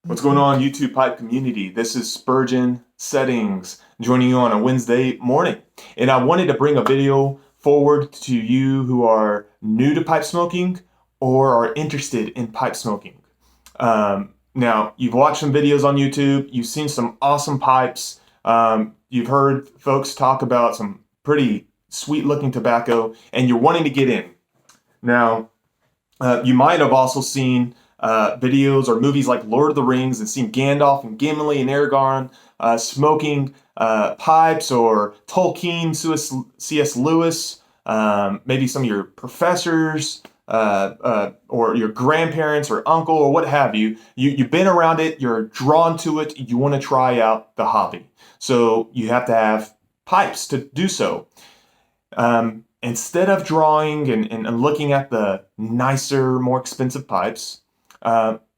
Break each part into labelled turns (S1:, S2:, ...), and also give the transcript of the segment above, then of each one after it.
S1: What's going on, YouTube pipe community? This is Spurgeon Settings, joining you on a Wednesday morning. And I wanted to bring a video forward to you who are new to pipe smoking or are interested in pipe smoking. Now, you've watched some videos on YouTube, you've seen some awesome pipes, you've heard folks talk about some pretty sweet looking tobacco, and you're wanting to get in. Now, you might have also seen videos or movies like Lord of the Rings and seen Gandalf and Gimli and Aragorn smoking pipes, or Tolkien, C.S. Lewis, maybe some of your professors or your grandparents or uncle or what have you. You've been around it, you're drawn to it, you want to try out the hobby. So you have to have pipes to do so. Instead of drawing and looking at the nicer, more expensive pipes,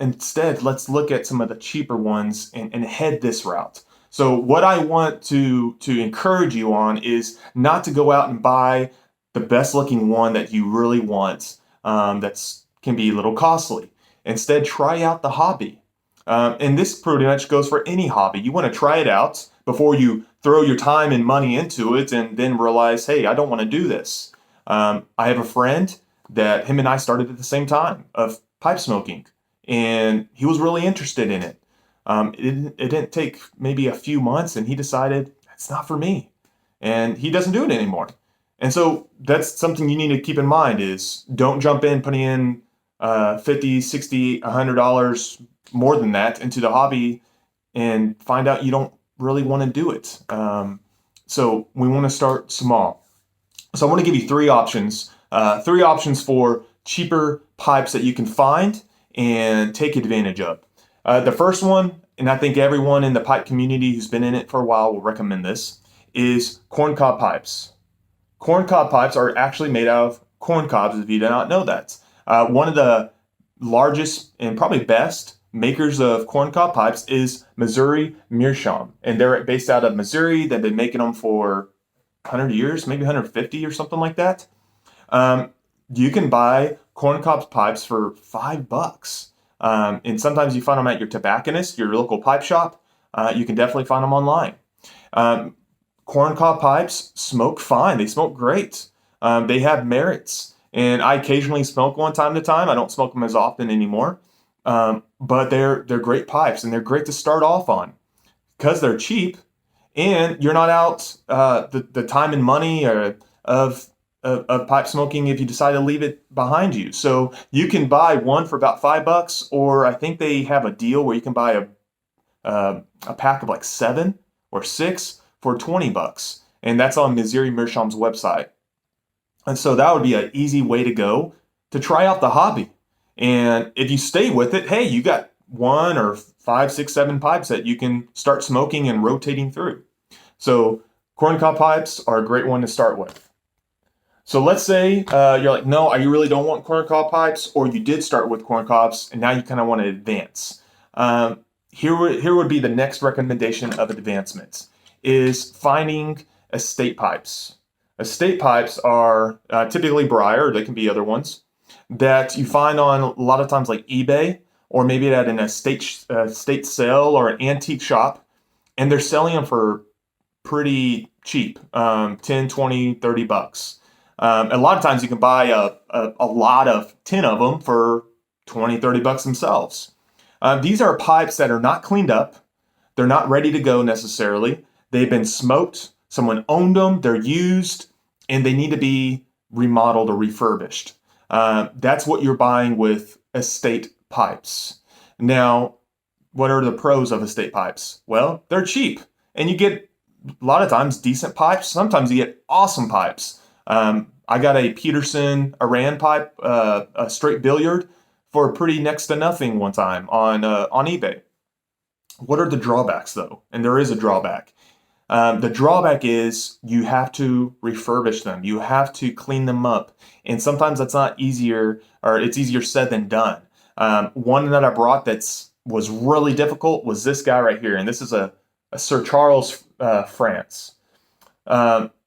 S1: instead, let's look at some of the cheaper ones and head this route. So what I want to encourage you on is not to go out and buy the best looking one that you really want, that's can be a little costly. Instead, try out the hobby. And this pretty much goes for any hobby. You want to try it out before you throw your time and money into it and then realize, hey, I don't want to do this. I have a friend that him and I started at the same time of pipe smoking, and he was really interested in it. It didn't take maybe a few months, and he decided it's not for me, and he doesn't do it anymore. And so that's something you need to keep in mind: is don't jump in putting in 50, 60, $100 more than that into the hobby and find out you don't really want to do it. So we want to start small. So I want to give you three options for cheaper pipes that you can find and take advantage of. The first one, and I think everyone in the pipe community who's been in it for a while will recommend this, is corncob pipes. Corncob pipes are actually made out of corn cobs, if you do not know that. One of the largest and probably best makers of corncob pipes is Missouri Meerschaum, and they're based out of Missouri. They've been making them for 100 years, maybe 150 or something like that. You can buy corncob pipes for $5. And sometimes you find them at your tobacconist, your local pipe shop. You can definitely find them online. Corncob pipes smoke fine. They smoke great. They have merits. And I occasionally smoke one time to time. I don't smoke them as often anymore. But they're great pipes, and they're great to start off on because they're cheap, and you're not out the time and money of pipe smoking if you decide to leave it behind you. So you can buy one for about $5, or I think they have a deal where you can buy a pack of like 7 or 6 for $20, and that's on Missouri Meerschaum's website. And so that would be an easy way to go to try out the hobby. And if you stay with it, hey, you got 1 or 5, 6, 7 pipes that you can start smoking and rotating through. So corncob pipes are a great one to start with. So let's say you're like, no, I really don't want corncob pipes, or you did start with corncobs and now you kind of want to advance. Here would be the next recommendation of advancement, is finding estate pipes. Estate pipes are typically briar, or they can be other ones, that you find on a lot of times like eBay, or maybe at an estate sale or an antique shop, and they're selling them for pretty cheap, 10, 20, $30. A lot of times you can buy a lot of 10 of them for 20, $30 themselves. These are pipes that are not cleaned up. They're not ready to go necessarily. They've been smoked. Someone owned them. They're used, and they need to be remodeled or refurbished. That's what you're buying with estate pipes. Now, what are the pros of estate pipes? Well, they're cheap, and you get a lot of times decent pipes. Sometimes you get awesome pipes. I got a Peterson Aran pipe, a straight billiard, for pretty next to nothing one time on eBay. What are the drawbacks though? And there is a drawback. The drawback is you have to refurbish them. You have to clean them up. And sometimes that's not easier, or it's easier said than done. One that I brought was really difficult was this guy right here. And this is a Sir Charles France.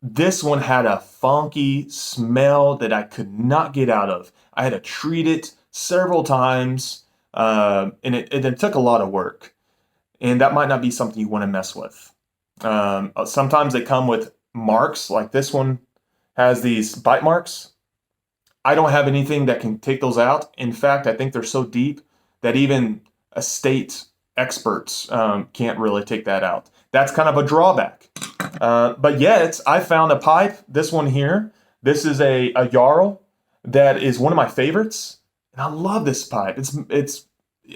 S1: This one had a funky smell that I could not get out of. I had to treat it several times. and it took a lot of work. And that might not be something you want to mess with. Sometimes they come with marks, like this one has these bite marks. I don't have anything that can take those out. In fact, I think they're so deep that even estate experts can't really take that out. That's kind of a drawback. But yet, I found a pipe, this one here. This is a Jarl that is one of my favorites. And I love this pipe.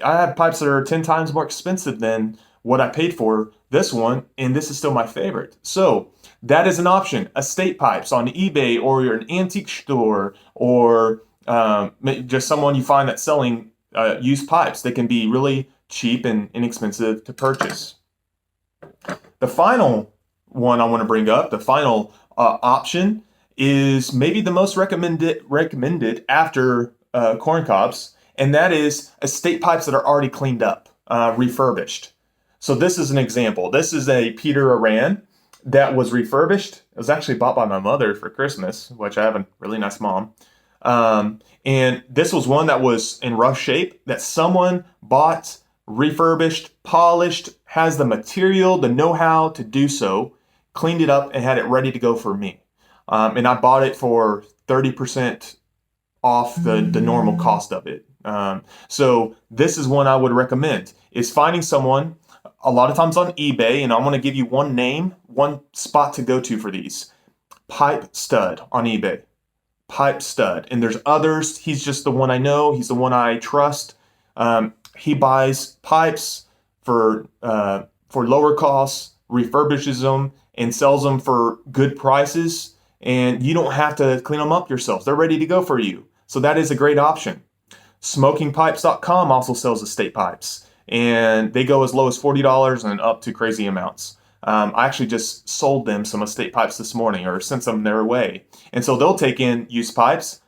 S1: I have pipes that are 10 times more expensive than what I paid for this one, and this is still my favorite. So that is an option. Estate pipes on eBay, or you're an antique store, or just someone you find that's selling used pipes. They can be really cheap and inexpensive to purchase. The final one I want to bring up, the final option, is maybe the most recommended after corn cobs, and that is estate pipes that are already cleaned up, refurbished. So this is an example. This is a Peter Aran that was refurbished. It was actually bought by my mother for Christmas, which I have a really nice mom. And this was one that was in rough shape that someone bought, refurbished, polished, has the material, the know-how to do so, cleaned it up, and had it ready to go for me. And I bought it for 30% off the normal cost of it. So this is one I would recommend, is finding someone, a lot of times on eBay, and I'm going to give you one name, one spot to go to for these. Pipe Stud on eBay. Pipe Stud. And there's others. He's just the one I know. He's the one I trust. He buys pipes for lower costs, refurbishes them, and sells them for good prices. And you don't have to clean them up yourself. They're ready to go for you. So that is a great option. SmokingPipes.com also sells estate pipes, and they go as low as $40 and up to crazy amounts. I actually just sold them some estate pipes this morning, or sent them their way. And so they'll take in used pipes,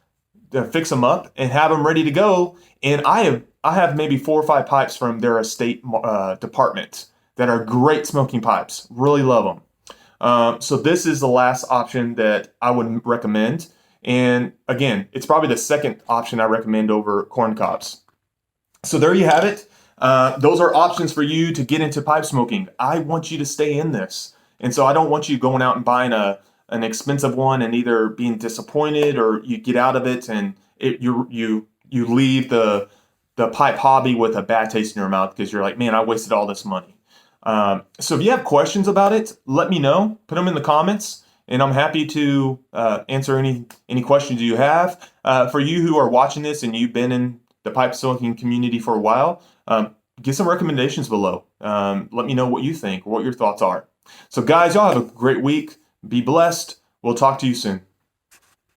S1: fix them up, and have them ready to go. And I have maybe 4 or 5 pipes from their estate department that are great smoking pipes. Really love them. So this is the last option that I would recommend. And again, it's probably the second option I recommend over corn cobs. So there you have it. Those are options for you to get into pipe smoking. I want you to stay in this. And so I don't want you going out and buying an expensive one and either being disappointed, or you get out of it and you leave the pipe hobby with a bad taste in your mouth because you're like, man, I wasted all this money. So if you have questions about it, let me know. Put them in the comments, and I'm happy to answer any questions you have. For you who are watching this and you've been in the pipe smoking community for a while, give some recommendations below. Let me know what you think or what your thoughts are. So guys, y'all have a great week. Be blessed. We'll talk to you soon.